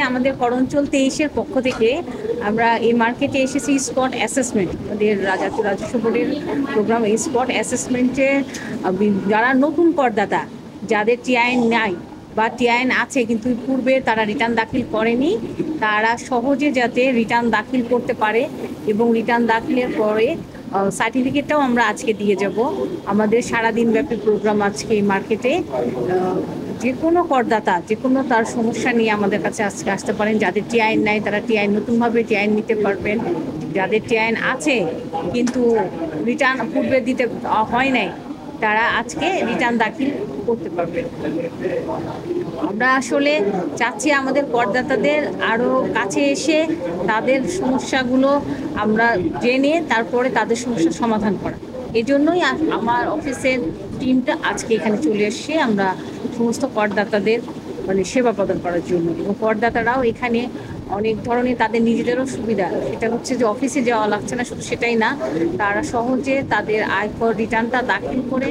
আমাদের করঞ্চল 23-এর পক্ষ থেকে আমরা এই মার্কেটে এসেছি স্পট অ্যাসেসমেন্ট, আমাদের রাজস্ব বোর্ডের প্রোগ্রাম। এই স্পট অ্যাসেসমেন্টে যারা নতুন করদাতা, যাদের টিআইএন নাই বা টিআইএন আছে কিন্তু পূর্বে তারা রিটার্ন দাখিল করেনি, তারা সহজে যাতে রিটার্ন দাখিল করতে পারে এবং রিটার্ন দাখিলের পরে সার্টিফিকেটটাও আমরা আজকে দিয়ে যাব। আমাদের সারাদিন ব্যাপী প্রোগ্রাম আজকে এই মার্কেটে। যে কোনো করদাতা যে কোনো তার সমস্যা নিয়ে আমাদের কাছে আজকে আসতে পারেন। যাদের টিআইএন নাই তারা টিআইএন নতুনভাবে টিআইএন নিতে পারবেন। যাদের টিআইএন আছে কিন্তু রিটার্ন পূর্বে দিতে হয় নাই, তারা আজকে রিটার্ন দাখিল করতে পারবেন। আমরা আসলে চাচ্ছি আমাদের করদাতাদের আরও কাছে এসে তাদের সমস্যাগুলো আমরা জেনে তারপরে তাদের সমস্যার সমাধান করা। এজন্যই আমার অফিসের টিমটা আজকে এখানে চলে এসছে আমরা সমস্ত করদাতাদের সেবা প্রদান করার জন্য। এবং করদাতারাও এখানে অনেক ধরনের তাদের নিজেদেরও সুবিধা, সেটা হচ্ছে যে অফিসে যাওয়া লাগছে না, শুধু সেটাই না, তারা সহজে তাদের আয়কর রিটার্নটা দাখিল করে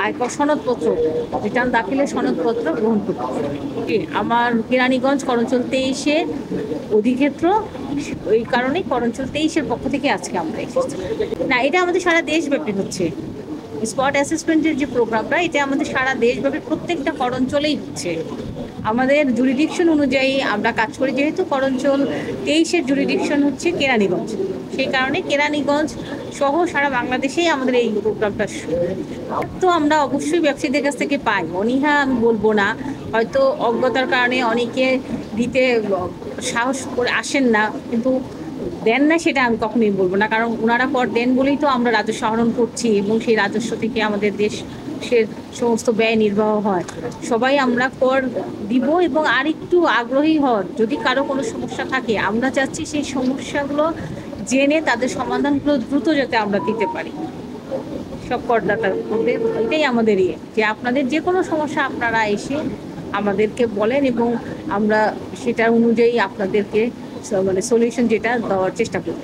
আয়কর সনদপত্র, রিটার্ন দাখিলের সনদপত্র গ্রহণ করতে পারে। আমার কেরানীগঞ্জ করঞ্চল 23-এর অধিক্ষেত্র, এই কারণেই করঞ্চল 23-এর পক্ষ থেকে আজকে আমরা এসেছি। না, এটা আমাদের সারা দেশব্যাপী হচ্ছে স্পট অ্যাসেসমেন্টের যে প্রোগ্রামটা, এটা আমাদের সারা দেশব্যাপী প্রত্যেকটা করঞ্চলেই হচ্ছে। আমাদের জুরিডিকশন অনুযায়ী আমরা কাজ করি, যেহেতু করঞ্চল 23-এর জুরিডিকশন হচ্ছে কেরানীগঞ্জ, সেই কারণে কেরানীগঞ্জ সহ সারা বাংলাদেশেই আমাদের এই প্রোগ্রামটা। তো আমরা অবশ্যই ব্যবসায়ীদের কাছ থেকে পাই, অনীহা আমি বলবো না, হয়তো অজ্ঞতার কারণে অনেকে দিতে সাহস করে আসেন না, কিন্তু দেন না সেটা আমি কখনোই বলবো না, কারণ ওনারা কর দেন বলেই তো আমরা রাজস্ব আহরণ করছি এবং সেই রাজস্ব থেকে আমাদের দেশের সমস্ত ব্যয় নির্বাহ হয়। সবাই আমরা কর দিব এবং আর একটু আগ্রহী হওয়ার, যদি কারো কোনো সমস্যা থাকে আমরা চাচ্ছি সেই সমস্যাগুলো জেনে তাদের সমাধানগুলো দ্রুত যাতে আমরা দিতে পারি সব করদাতার মধ্যে। এটাই আমাদের যে আপনাদের যে কোনো সমস্যা আপনারা এসে আমাদেরকে বলেন এবং আমরা সেটার অনুযায়ী আপনাদেরকে সলিউশন যেটা দেওয়ার চেষ্টা করব।